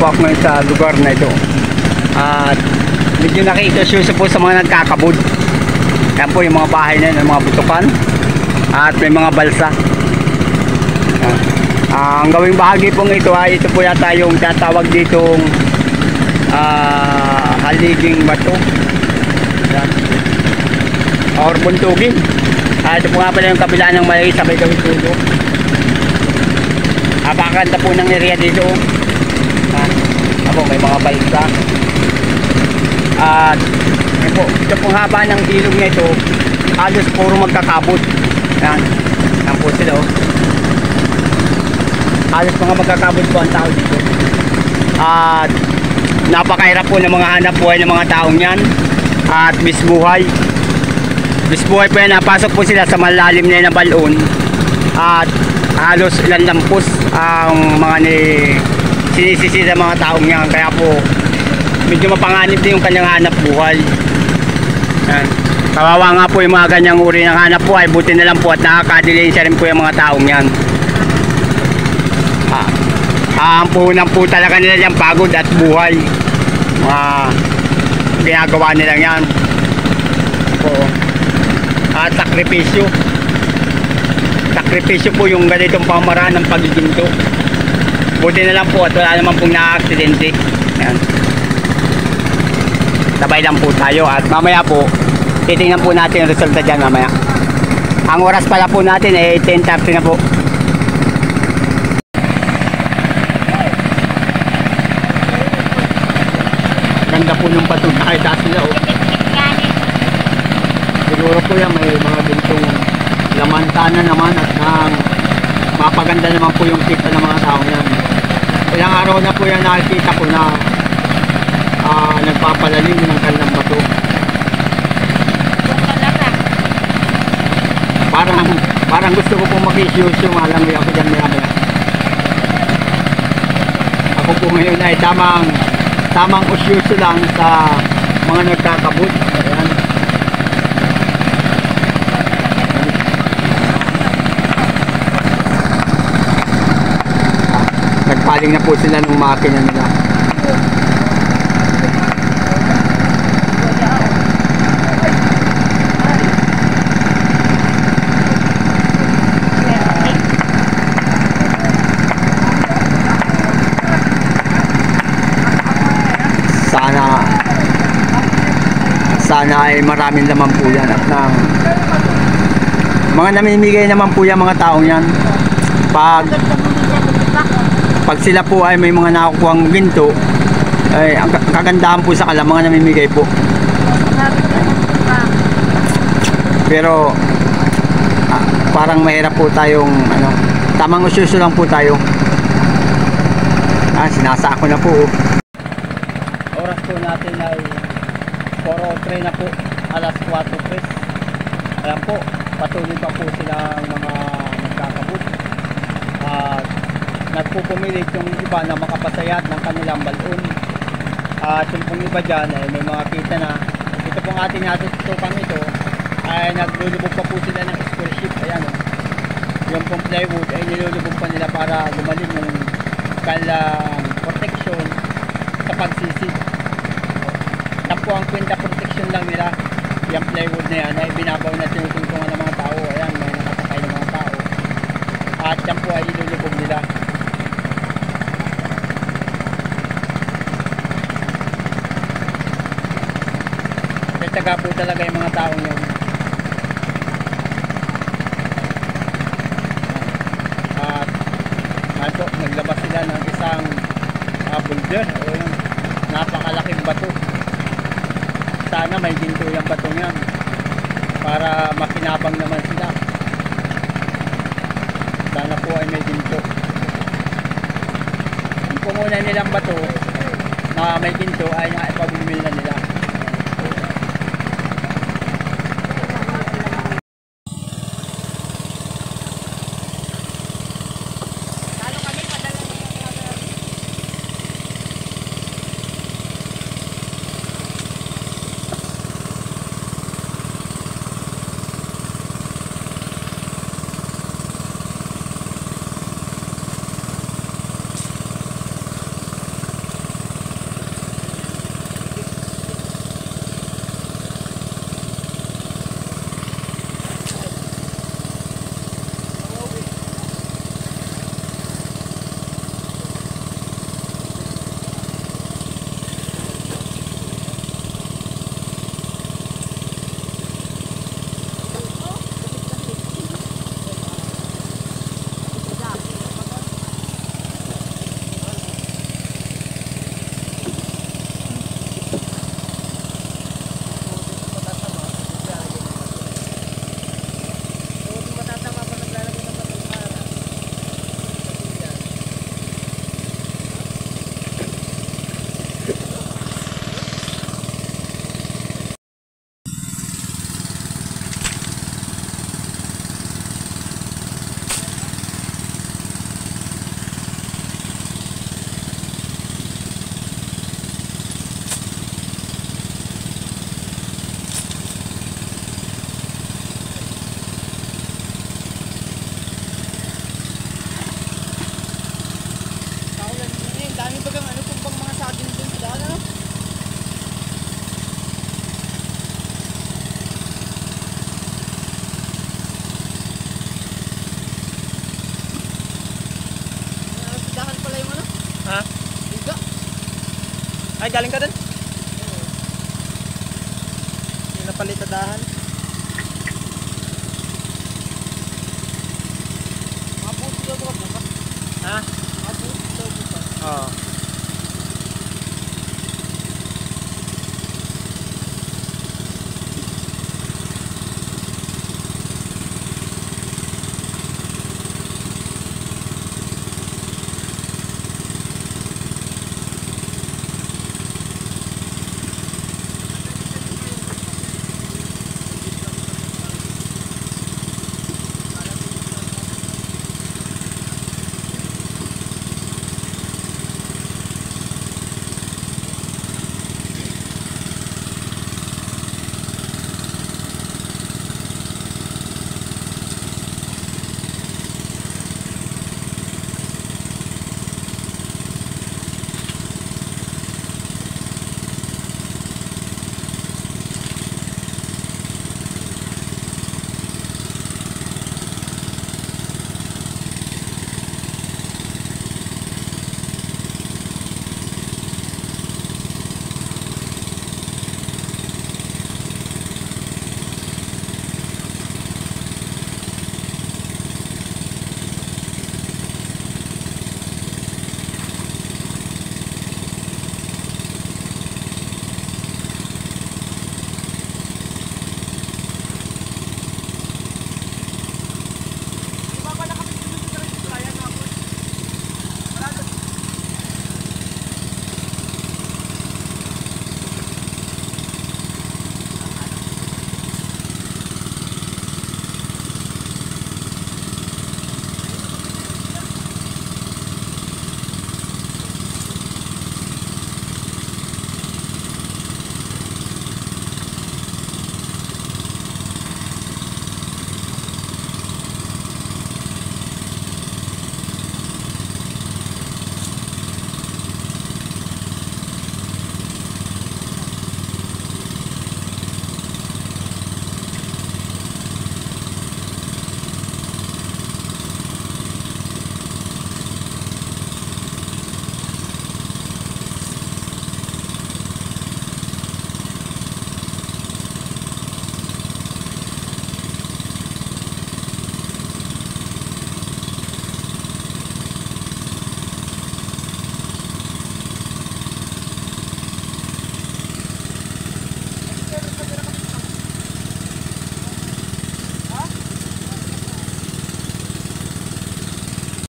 po ako ngayon sa lugar na ito. At medyo nakikisyoso po sa mga nagkakabod. Yan po yung mga bahay na yun, mga butukan. At may mga balsa. Ang gawing bahagi pong ito ay ito po yata yung tatawag ditong haliging bato. Yan. Or buntugin. Ito po nga pala yung kabila ng malay sa may gawin tulo. Napakaganda po ng area dito. Ako, may mga balsa. At ito pong haba ng ilog na ito, halos puro magkakabot. Yan. Yan po sila. Halos mga magkakabot po ang tao dito. At napakahirap po ng mga hanap buhay ng mga taong yan. At bisbuhay. Bisbuhay po yan. Napasok po sila sa malalim na balon. At halos ilang lampos ang mga sinisisi sa mga taong yan. Kaya po medyo mapanganib din yung kanyang hanap buhay. Yan. Kawawa nga po yung mga ganyang uri ng hanap buhay. Buti na lang po at nakakadilensya rin po yung mga taong yan. Ang puhunan po talaga nila yung pagod at buhay. Ginagawa nila yan. At sakripisyo. Sakripisyo po yung ganitong pamaraan ng pagiginto. Buti na lang po at wala naman pong na-aksidente. Yan. Sabay lang po tayo at mamaya po titingnan po natin yung resulta dyan mamaya. Ang oras pala po natin ay 10:30 na po. Ganda po ng bato na kahit taas nila. Siguro po yan may mga gintong lamantana naman at mapaganda naman po yung kita ng mga tao yan. Ilang araw na po yan nakikita ko na nagpapalalim ng kanilang bato. Parang gusto ko pong makisyoso, malangoy ako dyan maya. Ako po ngayon ay tamang usyoso lang sa mga nagkakabot. Ayan. Nagpaling na po sila ng makina nila. Sana ay maraming laman po yan at mga namimigay naman po yan mga taong yan. Pag sila po ay may mga nakukuhang ginto, ay ang kagandahan po sa kanila mga namimigay po. Pero parang mahirap po tayong tamang usyoso lang po tayo. Sinasako na po. Oras po natin ay 4:03 na po, alas 4:03. Ayan po, patuloy pa po silang mga nagkakabot. Nagpupumilit yung iba na makapasayat ng kanilang balon. At yung pong iba dyan ay may mga kita na ito pong ating natutukan ito ay naglulubog pa po sila ng square sheet. Ayan yung pong plywood ay nilulubog pa nila para lumalim yung kanilang protection sa pagsisid. Yan po ang kwenta protection lang nila. Yung plywood na yan ay binabaw na tinutungtungan ng mga tao. Ayan, may nakasakay ng mga tao. At yan po ay ilulubog nila. Tsaga po talaga yung mga taong yun. At naglabas sila ng isang boulder o yung napakalaking bato. Sana may ginto yung bato yan para makinabang naman sila. Sana po ay may ginto. Yung pumuna nilang bato na may ginto ay naipabumil na nila. bagang ano, tumbang mga saging dun sa daan, ano? Sa dahan pala yung ano? Ha? Liga. Ay, galing ka dun? Oo. Yung napalitadahan. Mabuti daw bukas. Ha? Mabuti daw bukas. Oo.